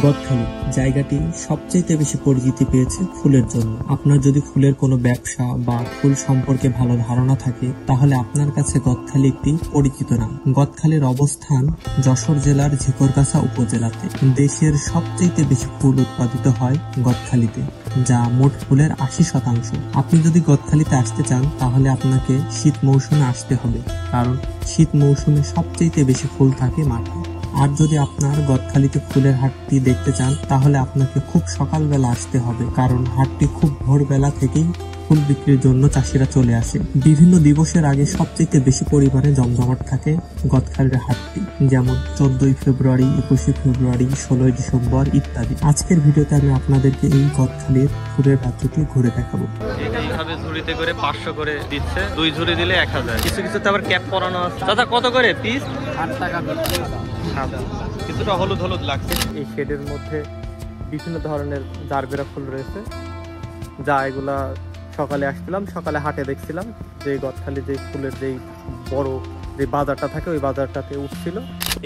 গদখালি জায়গাটি সবচেয়ে বেশি পরিচিতি পেয়েছে ফুলের জন্য। আপনার যদি ফুলের কোনো ব্যবসা বা ফুল সম্পর্কে ভালো ধারণা থাকে তাহলে আপনার কাছে গদখালি একটি পরিচিত নাম। গদখালির অবস্থান যশোর জেলার ঝিকরগাছা উপজেলাতে। দেশের সবচেয়ে বেশি ফুল উৎপাদিত হয় গদখালিতে, যা মোট ফুলের 80%। আপনি যদি গদখালিতে আসতে চান তাহলে আপনাকে শীত মৌসুমে আসতে হবে, কারণ শীত মৌসুমে সবচেয়ে বেশি ফুল থাকে মাঠে। আর যদি আপনার গদখালিতে ফুলের হাটটি দেখতে চান তাহলে আপনাকে খুব সকালবেলা আসতে হবে, কারণ হাটটি খুব ভোরবেলা থেকেই ফুল বিক্রির জন্য চাষিরা চলে আসে। বিভিন্ন দিবসের আগে সবচেয়ে বেশি পরিমাণে জমজমাট থাকে গদখালির হাটটি, যেমন 14ই ফেব্রুয়ারি, 21শে ফেব্রুয়ারি, 16ই ডিসেম্বর ইত্যাদি। আজকের ভিডিওতে আমি আপনাদেরকে এই গদখালির ফুলের বাজারটি ঘুরে দেখাবো। এইভাবে ঝুড়িতে করে 500 করে দিচ্ছে, 2 ঝুড়ি দিলে 1000। কিছু কিছুতে আবার ক্যাপ পরানো আছে। দাদা কত করে পিস? 8 টাকা। কিছুটা হলুদ হলুদ লাগছে। এই শেডের মধ্যে বিভিন্ন ধরনের জারবেরা ফুল রয়েছে, যা এগুলা সকালে আসছিলাম, সকালে হাটে দেখছিলাম যে গদখালি যে ফুলের যেই বড় যে বাজারটা থাকে ওই বাজারটাতে উঠছিল।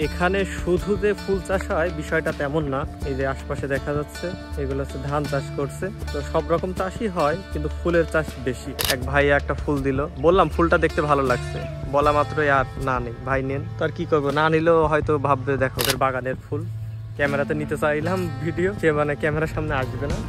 এখানে শুধু যে ফুল চাষ হয় বিষয়টা তেমন না। এই যে আশপাশে দেখা যাচ্ছে এগুলো হচ্ছে ধান চাষ করছে, তো সব রকম চাষই হয় কিন্তু ফুলের চাষ বেশি। এক ভাই একটা ফুল দিল, বললাম ফুলটা দেখতে ভালো লাগছে, বলা মাত্রই আর না নেই ভাই নেন। তো আর কি করবো, না নিলেও হয়তো ভাববে দেখো ওদের বাগানের ফুল। ক্যামেরাতে নিতে চাইলাম ভিডিও, সে মানে ক্যামেরার সামনে আসবে না।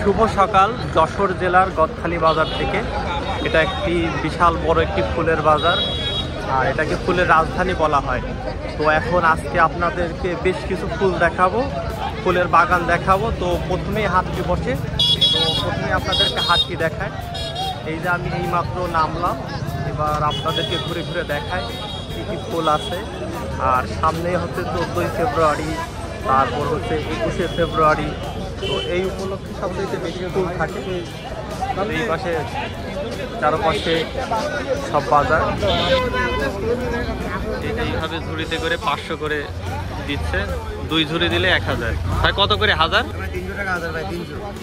শুভ সকাল যশোর জেলার গদখালি বাজার থেকে। এটা একটি বিশাল বড় একটি ফুলের বাজার, আর এটাকে ফুলের রাজধানী বলা হয়। তো এখন আজকে আপনাদেরকে বেশ কিছু ফুল দেখাবো, ফুলের বাগান দেখাবো। তো প্রথমেই হাটটি বসে, তো প্রথমে আপনাদেরকে হাটটি দেখায়। এই যে আমি এইমাত্র নামলাম, এবার আপনাদেরকে ঘুরে ঘুরে দেখায় কী কী ফুল আছে। আর সামনে হচ্ছে 14ই ফেব্রুয়ারি, তারপর হচ্ছে 21শে ফেব্রুয়ারি। তো এই উপলক্ষে সবচেয়ে বেশি ফুল থাকে। এই পাশে চারপাশে সব বাজার। এইভাবে ঝুড়িতে করে 500 করে দিচ্ছে, 2 ঝুড়ি দিলে 1000। ভাই কত করে 1000?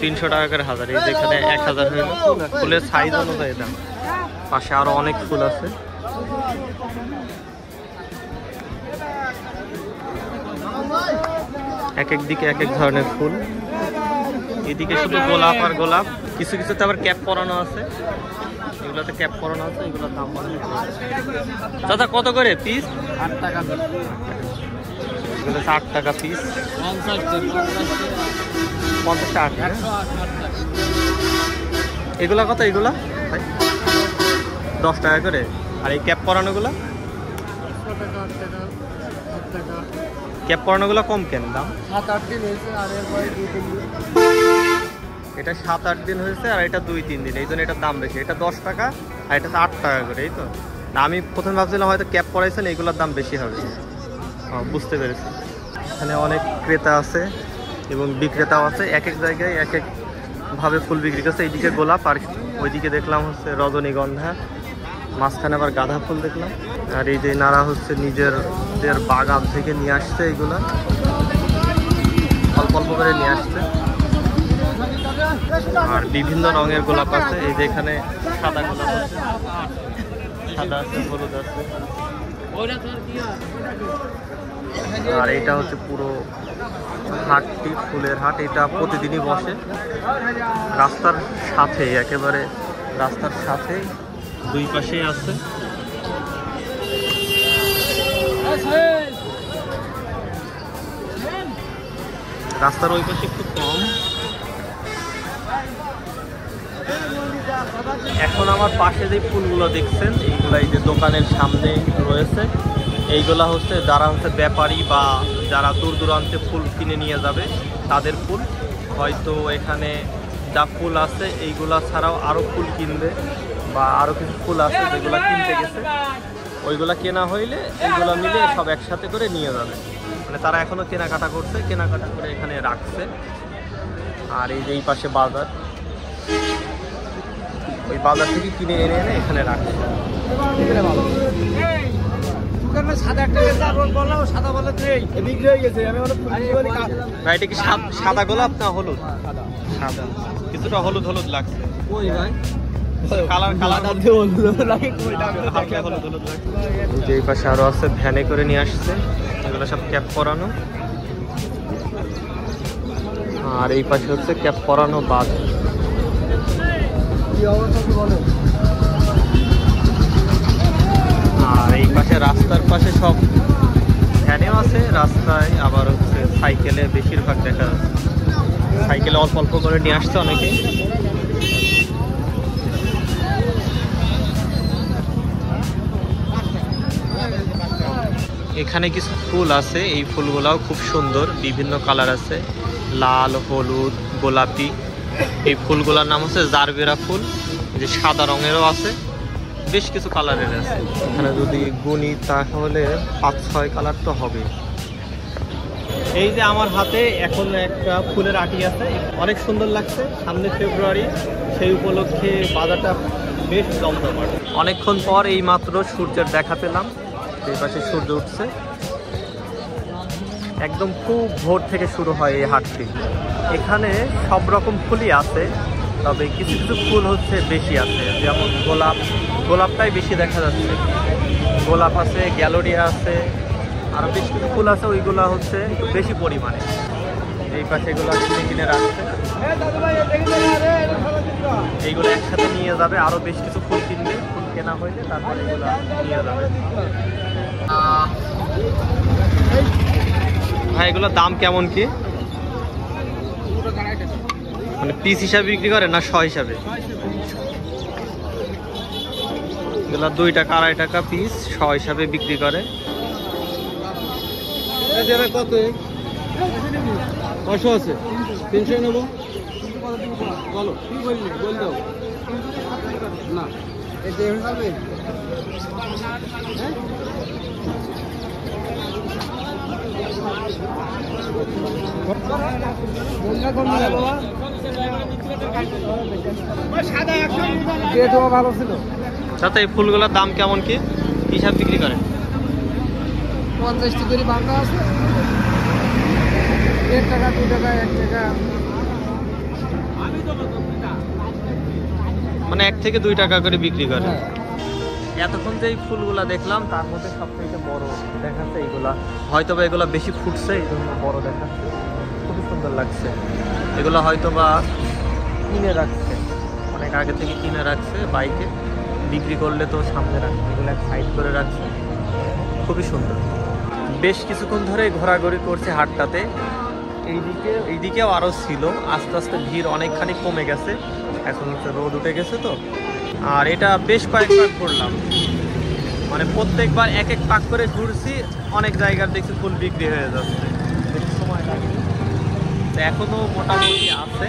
300 টাকা করে 1000। এই যেখানে 1000 হয়ে গেল। ফুলের সাইজ অনুযায়ী দাম। পাশে আরো অনেক ফুল আছে। এক এক দিকে এক এক ধরনের ফুল। এদিকে শুধু গোলাপ আর গোলাপ, কিছু কিছুতে আবার ক্যাপ পরানো আছে। এগুলোতে ক্যাপ পরানো আছে, এগুলোর দাম অনেক। দাদা কত করে পিস? 8 টাকা। এগুলো 8 টাকা পিস। 50 টাকা। এগুলা কত? এগুলা 10 টাকা করে। আর এই ক্যাপ পরানোগুলো? ক্যাপ পরানোগুলো কম কেন দাম? 7-8 দিন হয়েছে, আর এরপরে 2-3 দিন। এটা 7-8 দিন হয়েছে, আর এটা 2-3 দিন, এই জন্য এটার দাম বেশি। এটা 10 টাকা আর এটা 8 টাকা করে। এই তো না, আমি প্রথমে ভাবছিলাম হয়তো ক্যাপ পরাইছেন এগুলোর দাম বেশি হবে। বুঝতে পেরেছি। এখানে অনেক ক্রেতা আছে এবং বিক্রেতাও আছে। এক এক জায়গায় এক একভাবে ফুল বিক্রি করছে। এইদিকে গোলাপ, আর ওইদিকে দেখলাম হচ্ছে রজনীগন্ধা, মাঝখানে আবার গাঁদা ফুল দেখলাম। আর এই যে নারা হচ্ছে নিজেদের বাগান থেকে নিয়ে আসছে, এইগুলা অল্প অল্প করে নিয়ে আসছে। আর বিভিন্ন রঙের গোলাপ আছে। এই যে এখানে সাদা গোলাপ আছে, সাদা আছে, হলুদ আছে। আর এটা হচ্ছে পুরো হাটটি ফুলের হাট। এটা প্রতিদিনই বসে রাস্তার সাথে, একেবারে রাস্তার সাথে, দুই পাশেই আছে। রাস্তার ওই পাশে একটু কম। এখন আমার পাশে যে ফুলগুলো দেখছেন এইগুলো এই যে দোকানের সামনে রয়েছে, এইগুলা হচ্ছে যারা হচ্ছে ব্যাপারী বা যারা দূর দূরান্তে ফুল কিনে নিয়ে যাবে তাদের ফুল। হয়তো এখানে যা ফুল আছে এইগুলা ছাড়াও আরও ফুল কিনবে বা আরও কিছু ফুল আছে যেগুলো কিনতে গেছে, ওইগুলা কেনা হইলে এইগুলা মিলে সব একসাথে করে নিয়ে যাবে। মানে তারা এখনও কেনাকাটা করছে, কেনাকাটা করে এখানে রাখছে। আর এই যে এই পাশে বাজার, ওই বাজার থেকে কিনে এনে এনে এখানে রাখছে। ভাই এটা কি সাদা গোলাপ না হলুদ? সাদা, কিছুটা হলুদ হলুদ লাগছে। ওই ভাই কালার কালার যে এই পাশে আরো আছে, ভ্যানে করে নিয়ে আসছে, এগুলো সব ক্যাপ পরানো। আর এই পাশে হচ্ছে ক্যাপ পরানো বাদ। আর এই পাশে রাস্তার পাশে সব ভ্যানেও আছে, রাস্তায় আবার হচ্ছে সাইকেলে বেশিরভাগ দেখা যাচ্ছে। সাইকেলে অল্প অল্প করে নিয়ে আসছে অনেকে। এখানে কিছু ফুল আছে, এই ফুলগুলাও খুব সুন্দর, বিভিন্ন কালার আছে, লাল, হলুদ, গোলাপি। এই ফুলগুলার নাম হচ্ছে জারবেরা ফুল। যে সাদা রঙেরও আছে, বেশ কিছু কালারের আছে। এখানে যদি গুনি তাহলে 5-6 কালার তো হবে। এই যে আমার হাতে এখন একটা ফুলের আটি আছে, অনেক সুন্দর লাগছে। সামনে ফেব্রুয়ারি, সেই উপলক্ষে বাজারটা বেশ জমজমাট। অনেকক্ষণ পর এই মাত্র সূর্যের দেখা পেলাম। এই পাশে সূর্য উঠছে, একদম খুব ভোর থেকে শুরু হয় এই হাটটি। এখানে সব রকম ফুলই আছে, তবে কিছু কিছু ফুল হচ্ছে বেশি আছে, যেমন গোলাপ, গোলাপটাই বেশি দেখা যাচ্ছে। গোলাপ আছে, গ্যালোরিয়া আছে, আরও বেশ কিছু ফুল আছে, ওইগুলা হচ্ছে একটু বেশি পরিমাণে। এই পাশে এগুলো কিনে কিনে রাখছে, এইগুলো একসাথে নিয়ে যাবে। আরও বেশ কিছু ফুল কিনবে, ফুল কেনা হইলে তারপরে এগুলো নিয়ে যাবে। ভাই এগুলোর দাম কেমন কি? মানে পিস হিসাবে বিক্রি করে না শ হিসাবে? এগুলো 2 টাকা 2.5 টাকা পিস শ হিসাবে বিক্রি করে। কত? 500 আছে, 300 নেবো। বলো কি বললি, বল দাও না। ভালো ছিল। তাতে এই ফুলগুলোর দাম কেমন কি হিসাব বিক্রি করে? 50 করে বাঁকা আছে, 1 টাকা 2 টাকা 1 টাকা, মানে 1 থেকে 2 টাকা করে বিক্রি করে। এতক্ষণ যে এই ফুলগুলা দেখলাম তার মধ্যে সবথেকে বড় দেখাচ্ছে এইগুলা, হয়তোবা এগুলা বেশি ফুটছে এই জন্য বড় দেখাচ্ছে। খুবই সুন্দর লাগছে। এগুলো হয়তোবা কিনে রাখছে, অনেক আগে থেকে কিনে রাখছে বাইকে, বিক্রি করলে তো সামনে রাখছে, এগুলো এক সাইড করে রাখছে। খুবই সুন্দর। বেশ কিছুক্ষণ ধরে ঘোরাঘুরি করছে হাটটাতে। এইদিকেও আরও ছিল, আস্তে আস্তে ভিড় অনেকখানি কমে গেছে। এখন হচ্ছে রোদ উঠে গেছে তো। আর এটা বেশ কয়েকবার ঘুরলাম, মানে প্রত্যেকবার এক এক পাক করে ঘুরছি। অনেক জায়গার দেখছি ফুল বিক্রি হয়ে যাচ্ছে, বেশি সময় লাগেনি। তো এখনও মোটামুটি আছে,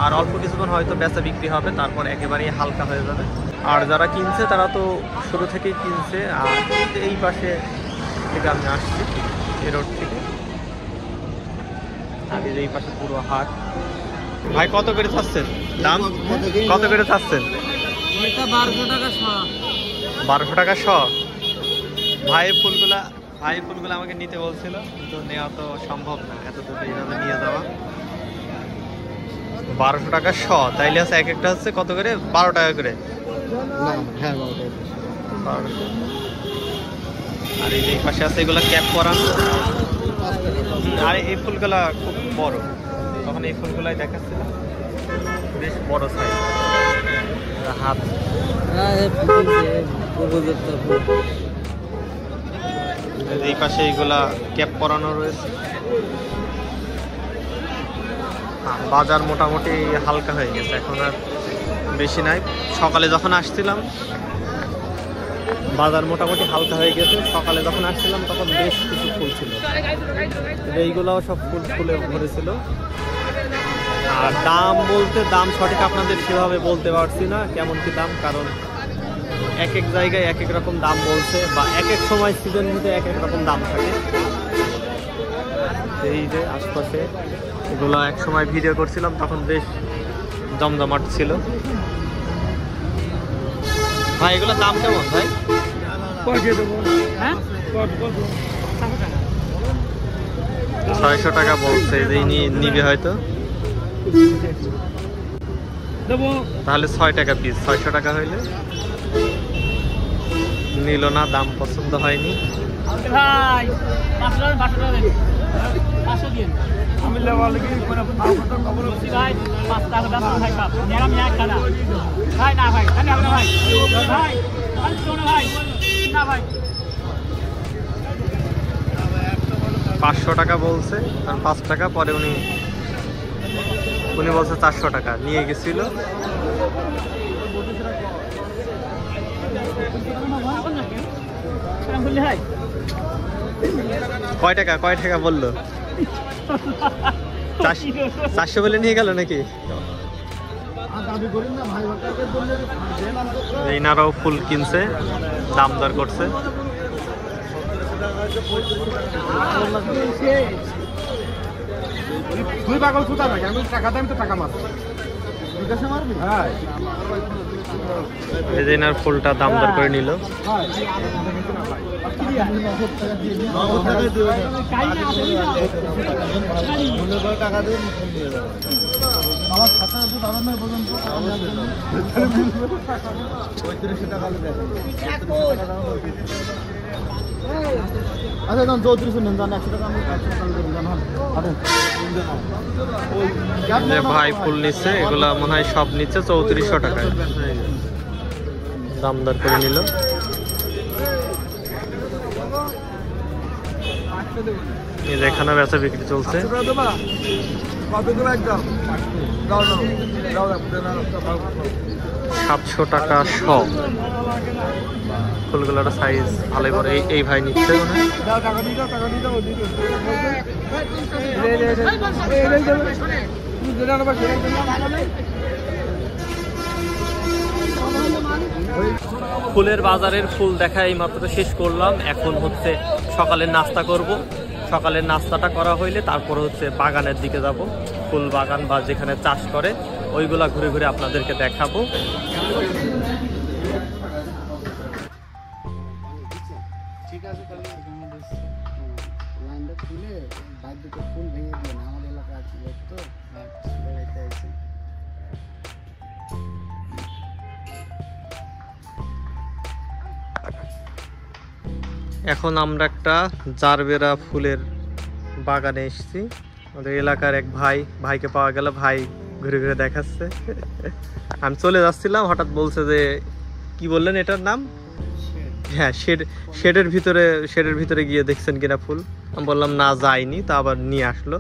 আর অল্প কিছুক্ষণ হয়তো বেচা বিক্রি হবে, তারপর একেবারেই হালকা হয়ে যাবে। আর যারা কিনছে তারা তো শুরু থেকেই কিনছে। আর এই পাশে থেকে আমি আসছি, এই রোড থেকে। আর এই পাশে পুরো হাট। ভাই কত করে চাচ্ছেন দাম? কত করে চাচ্ছেন? 1200 টাকা শ। 1200 টাকা শ। ভাই ফুলগুলা আমাকে নিতে বলছিল, কিন্তু নেওয়া তো সম্ভব না, এত দূর এইভাবে নিয়ে যাওয়া। 1200 টাকা শ, তাইলে আছে এক একটা হচ্ছে কত করে? 12 টাকা করে। হ্যাঁ, 1200। আর এই পাশে আছে এগুলা ক্যাপ করানো। আর এই ফুলগুলা খুব বড়, তখন এই ফুলগুলাই দেখাচ্ছিল, বেশ বড় সাইজ, হাত। এই পাশে এইগুলা ক্যাপ পরানো রয়েছে। বাজার মোটামুটি হালকা হয়ে গেছে, এখন আর বেশি নাই। সকালে যখন আসছিলাম বাজার মোটামুটি হালকা হয়ে গেছে। সকালে যখন আসছিলাম তখন বেশ কিছু ফুল ছিল, এইগুলাও সব ফুলে ভরেছিল। আর দাম বলতে দাম সঠিক আপনাদের সেভাবে বলতে পারছি না কেমন কি দাম, কারণ এক এক জায়গায় এক এক রকম দাম বলছে, বা এক এক সময় সিজন মধ্যে এক এক রকম দাম থাকে। এই যে আশপাশে এগুলো এক সময় ভিডিও করছিলাম তখন বেশ জমজমাট ছিল। ভাই এগুলো দাম কেমন ভাই? 600 টাকা বলছে, নিবে হয়তো, তাহলে 6 টাকা পিস। 600 টাকা হইলে নিল না, দাম পছন্দ হয়নি। $500 টাকা বলছে, আর 5 টাকা পরে উনি বলছে 400 টাকা নিয়ে গেছিল। কয় টাকা বললো? 400 বলে নিয়ে গেল নাকি? এইনারাও ফুল কিনছে, দাম দর করছে। তুই পাগল সুতা নাকি? আমি টাকা দাম তো টাকা মারছি। হ্যাঁ, এই যে এনার ফুলটা দাম দর করে নিল। টাকা দিয়ে আমার খাতা আছে দাদা নয় পর্যন্ত 35 টাকা আচ্ছা দাম 34 নেন, 100 টাকা আমি 100 টাকা যে ভাই ফুল নিচ্ছে, এগুলা মনে হয় সব নিচ্ছে 3400 টাকায়, দাম দর করে নিল। এই যে এখানে বেচা বিক্রি চলছে। 700 টাকা সব ফুলগুলোর সাইজ ভালোই বড়। এই ভাই নিচ্ছে মনে হয়। ফুলের বাজারের ফুল দেখা এই মাত্র শেষ করলাম। এখন হচ্ছে সকালের নাস্তা করব। সকালের নাস্তাটা করা হইলে তারপর হচ্ছে বাগানের দিকে যাব, ফুল বাগান বা যেখানে চাষ করে ওইগুলা ঘুরে ঘুরে আপনাদেরকে দেখাবো। ঠিক আছে, তাহলে লাইনটা খুলে বাইর দুটো ফুল ভেঙে দিন। আমার এলাকা আছে তো বেড়াইতে আছে। এখন আমরা একটা জারবেরা ফুলের বাগানে এসেছি। আমাদের এলাকার এক ভাইকে পাওয়া গেল, ভাই ঘুরে ঘুরে দেখাচ্ছে। আমি চলে যাচ্ছিলাম, হঠাৎ বলছে যে কি বললেন এটার নাম? হ্যাঁ, শেডের ভিতরে গিয়ে দেখছেন কিনা ফুল? আমি বললাম না, যাইনি, তা আবার নিয়ে আসলো।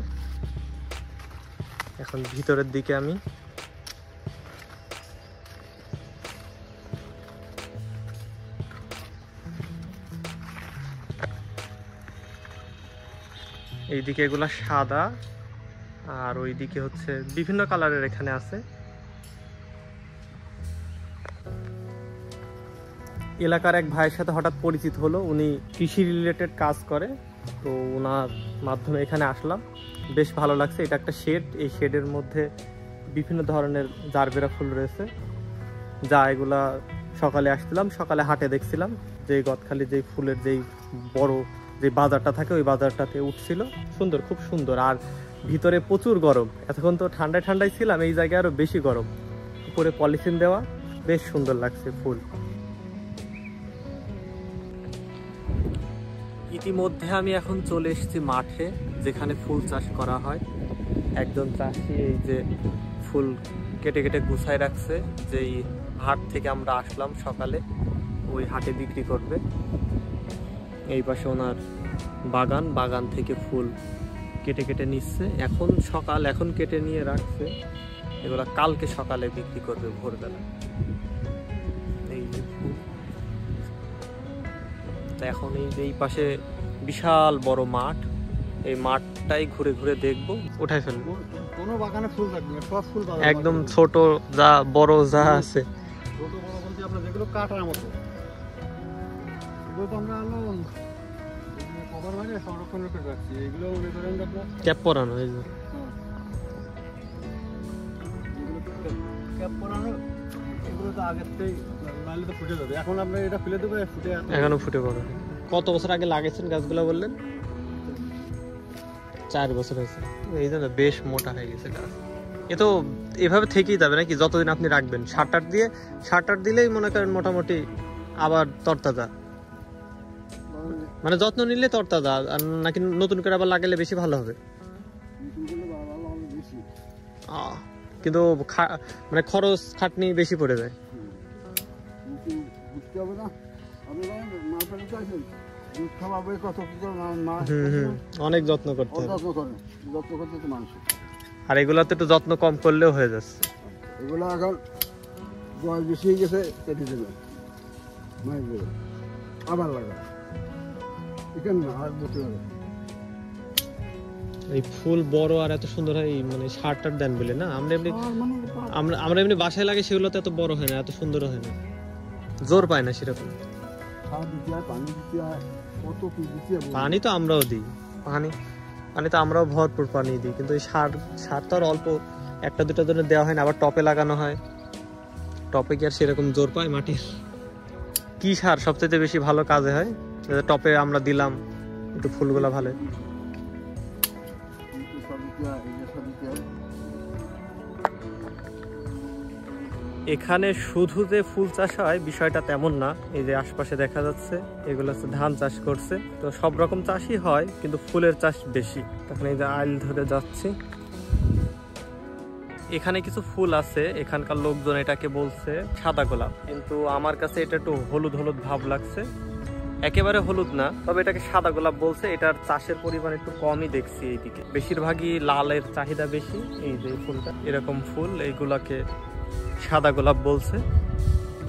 এখন ভিতরের দিকে আমি এইদিকে এগুলা সাদা, আর ওইদিকে হচ্ছে বিভিন্ন কালারের এখানে আছে। এলাকার এক ভাইয়ের সাথে হঠাৎ পরিচিত হলো, উনি কৃষি রিলেটেড কাজ করে, তো ওনার মাধ্যমে এখানে আসলাম। বেশ ভালো লাগছে। এটা একটা শেড, এই শেডের মধ্যে বিভিন্ন ধরনের জারবেরা ফুল রয়েছে, যা এগুলা সকালে আসছিলাম, সকালে হাটে দেখছিলাম যে গদখালি যে ফুলের যেই বড় যে বাজারটা থাকে ওই বাজারটাতে উঠছিল। সুন্দর, খুব সুন্দর। আর ভিতরে প্রচুর গরম, এতক্ষণ তো ঠান্ডায় ছিলাম, এই জায়গায় আরো বেশি গরম। উপরে পলিথিন দেওয়া, বেশ সুন্দর লাগছে ফুল। ইতিমধ্যে আমি এখন চলে এসেছি মাঠে, যেখানে ফুল চাষ করা হয়। একজন চাষি এই যে ফুল কেটে কেটে গুছায় রাখছে, যেই হাট থেকে আমরা আসলাম সকালে, ওই হাটে বিক্রি করবে। এই পাশে ওনার বাগান থেকে ফুল কেটে কেটে নিচ্ছে। এখন সকাল, এখন কেটে নিয়ে রাখছে, এগুলা কালকে সকালে বিক্রি করবে ভোরবেলা। এই যে ফুল তো এখন এই পাশে বিশাল বড় মাঠ, এই মাঠটাই ঘুরে ঘুরে দেখবো, উঠাই ফেলবো। কোনো বাগানে ফুল থাকবে না, সব ফুল একদম ছোট যা বড় যা আছে, ছোট বড় বলতে আপনার যেগুলো কাটার মতো, এগুলো তো আমরা কভার মানে সংরক্ষণ করে রাখছি। এগুলো মনে করেন আপনার ক্যাপ পরানো, এই যে ক্যাপ পরানো, এগুলো তো আগের থেকেই নাহলে তো ফুটে যাবে। এখন আমরা এটা ফেলে দেবো, ফুটে এখনো ফুটে পড়ে। কত বছর আগে লাগিয়েছেন গাছগুলো বললেন? 4 বছর হয়েছে। এই জন্য বেশ মোটা হয়ে গেছে গাছ। এ তো এভাবে থেকেই যাবে নাকি যতদিন আপনি রাখবেন? সার দিলেই মনে করেন মোটামুটি আবার তরতাজা, মানে যত্ন নিলে তরতাজা, আর নাকি নতুন করে আবার লাগালে বেশি ভালো হবে? কিন্তু মানে খরচ খাটনি বেশি পড়ে যায়। অনেক যত্ন করতে হবে, আর এগুলো তো একটু যত্ন কম করলেও হয়ে যাচ্ছে। এগুলো এখন বয়স বেশি হয়ে গেছে, কেটে দেবে আবার লাগা এখানে না, আর বসে হবে। এই ফুল বড় আর এত সুন্দর হয়, মানে সার টার দেন বলে না? আমরা এমনি বাসায় লাগে সেগুলো তো এত বড় হয় না, এত সুন্দর হয় না, জোর পায় না সেরকম। পানি তো আমরাও দিই, পানি তো আমরাও ভরপুর পানি দিই, কিন্তু এই সার তো আর অল্প একটা দুটা জন্য দেওয়া হয় না, আবার টপে লাগানো হয়। টপে কি আর সেরকম জোর পায় মাটির? কি সার সবচেয়ে বেশি ভালো কাজে হয়? টপে আমরা দিলাম একটু ফুলগুলা ভালো। এখানে শুধু যে ফুল চাষ হয় বিষয়টা তেমন না, এই যে আশপাশে দেখা যাচ্ছে এগুলো হচ্ছে ধান চাষ করছে, তো সব রকম চাষই হয় কিন্তু ফুলের চাষ বেশি। তখন এই যে আইল ধরে যাচ্ছি, এখানে কিছু ফুল আছে, এখানকার লোকজন এটাকে বলছে সাদা গোলাপ, কিন্তু আমার কাছে এটা একটু হলুদ হলুদ ভাব লাগছে, একেবারে হলুদ না, তবে এটাকে সাদা গোলাপ বলছে। এটার চাষের পরিমাণ একটু কমই দেখছি এইদিকে, বেশিরভাগই লালের চাহিদা বেশি। এই যে ফুলটা এরকম ফুল, এইগুলাকে সাদা গোলাপ বলছে।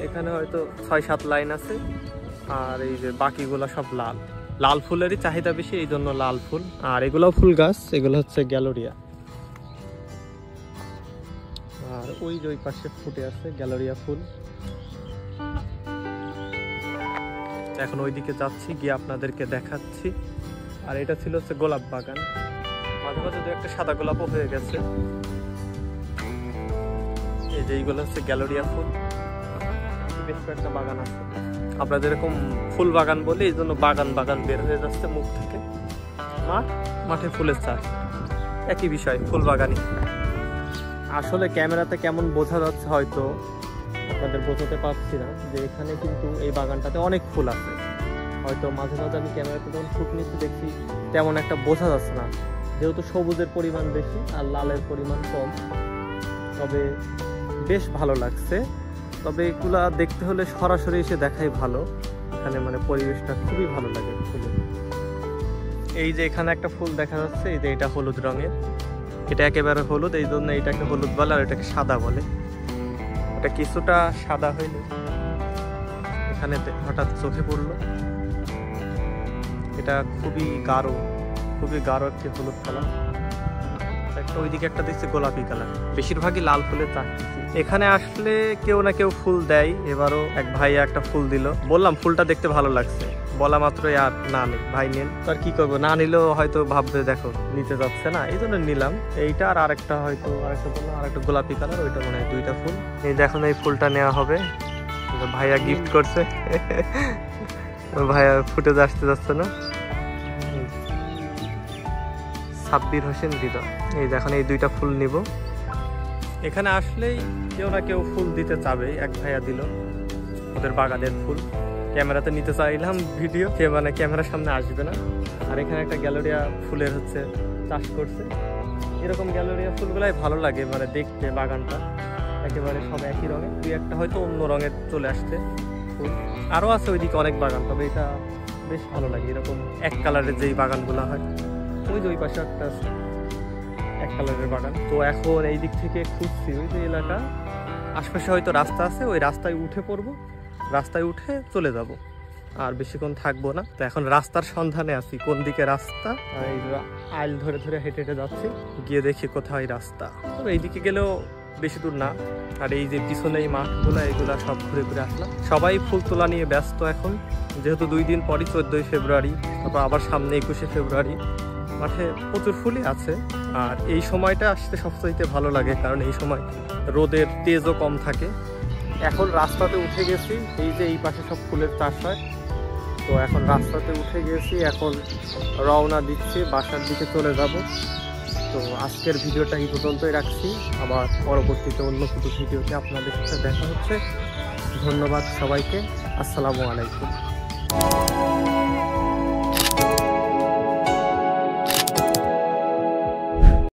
এখানে হয়তো 6-7 লাইন আছে, আর এই যে বাকিগুলা সব লাল ফুলেরই চাহিদা বেশি, এই জন্য লাল ফুল। আর এগুলো ফুল গাছ, এগুলো হচ্ছে গ্যালোরিয়া, আর ওই যে ওই পাশে ফুটে আছে গ্যালোরিয়া ফুল। এখন ওইদিকে যাচ্ছি, গিয়ে আপনাদেরকে দেখাচ্ছি। আর এটা ছিল হচ্ছে গোলাপ বাগান, মাঝে মাঝে দু একটা সাদা গোলাপও হয়ে গেছে। এই যে এইগুলো হচ্ছে গ্যালোরিয়া ফুল, বেশ কয়েকটা বাগান আছে। আপনাদের এরকম ফুল বাগান বলে এই জন্য বাগান বের হয়ে যাচ্ছে মুখ থেকে। মাঠে ফুলের চাষ, একই বিষয়, ফুল বাগানই। আসলে ক্যামেরাতে কেমন বোঝা যাচ্ছে হয়তো আপনাদের বোঝাতে পারছি না, যে এখানে কিন্তু এই বাগানটাতে অনেক ফুল আছে। হয়তো মাঝে মাঝে আমি ক্যামেরাতে যখন ফুট নিচ্ছি দেখছি তেমন একটা বোঝা যাচ্ছে না, যেহেতু সবুজের পরিমাণ বেশি আর লালের পরিমাণ কম। তবে বেশ ভালো লাগছে। তবে এগুলা দেখতে হলে সরাসরি এসে দেখাই ভালো, এখানে মানে পরিবেশটা খুবই ভালো লাগে ফুলের। এই যে এখানে একটা ফুল দেখা যাচ্ছে, এই যে এটা হলুদ রঙের, এটা একেবারে হলুদ, এই জন্য এটাকে হলুদ বলে, আর এটাকে সাদা বলে। এটা কিছুটা সাদা হইলে এখানে হঠাৎ চোখে পড়লো, এটা খুবই গাঢ় একটি হলুদ কালার। একটা ওইদিকে একটা দেখছি গোলাপি কালার, বেশিরভাগই লাল ফুলের চাষ। এখানে আসলে কেউ না কেউ ফুল দেয়। এবারও এক ভাই একটা ফুল দিল, বললাম ফুলটা দেখতে ভালো লাগছে, বলা মাত্রই আর না নেই ভাই নেন, তো আর কি করবো, না নিলেও হয়তো ভাববে দেখো নিতে যাচ্ছে না, এই জন্য নিলাম। এইটা আর আরেকটা হয়তো বললাম আরেকটা গোলাপি কালার, ওইটা মনে হয় 2টা ফুল। এই দেখুন এই ফুলটা নেওয়া হবে, ভাইয়া গিফট করছে। ভাইয়া ফুটেজ আসতে যাচ্ছে না, সাব্বির হোসেন হৃদয়। এই দেখুন এই 2টা ফুল নিব। এখানে আসলেই কেউ না কেউ ফুল দিতে চাবে, এক ভাইয়া দিল ওদের বাগানের ফুল। ক্যামেরাতে নিতে চাইলাম ভিডিও, মানে ক্যামেরার সামনে আসবে না। আর এখানে একটা গ্যালোরিয়া ফুলের হচ্ছে চাষ করছে। এরকম গ্যালোরিয়া ফুলগুলাই ভালো লাগে, মানে দেখতে বাগানটা একেবারে সব একই রঙের, 2-1টা হয়তো অন্য রঙের চলে আসছে ফুল। আরও আছে ওইদিকে অনেক বাগান, তবে এটা বেশ ভালো লাগে এরকম এক কালারের যেই বাগানগুলো হয়। ওই যে ওই পাশে একটা আছে এক কালারের বাগান। তো এখন এই দিক থেকে খুঁজছি ওই যে এলাকা, আশপাশে হয়তো রাস্তা আছে, ওই রাস্তায় উঠে পড়বো, রাস্তায় উঠে চলে যাব। আর বেশিক্ষণ থাকবো না। তো এখন রাস্তার সন্ধানে আছি, কোন দিকে রাস্তা। এই আইল ধরে ধরে হেঁটে হেঁটে যাচ্ছি, গিয়ে দেখি কোথায় রাস্তা। এইদিকে গেলেও বেশি দূর না। আর এই যে পিছনে এই মাঠগুলো, এইগুলা সব ঘুরে ঘুরে আসলাম। সবাই ফুল তোলা নিয়ে ব্যস্ত এখন, যেহেতু 2 দিন পরই 14ই ফেব্রুয়ারি, তারপর আবার সামনে 21শে ফেব্রুয়ারি। মাঠে প্রচুর ফুলই আছে। আর এই সময়টা আসতে সবচাইতে ভালো লাগে, কারণ এই সময় রোদের তেজও কম থাকে। এখন রাস্তাতে উঠে গেছি, এই যে এই পাশে সব ফুলের চাষ হয়। তো এখন রাস্তাতে উঠে গেছি, এখন রওনা দিচ্ছি, বাসার দিকে চলে যাব। তো আজকের ভিডিওটা এই পর্যন্তই রাখছি, আবার পরবর্তীতে অন্য কিছু ভিডিওতে আপনাদের সাথে দেখা হচ্ছে। ধন্যবাদ সবাইকে, আসসালামু আলাইকুম।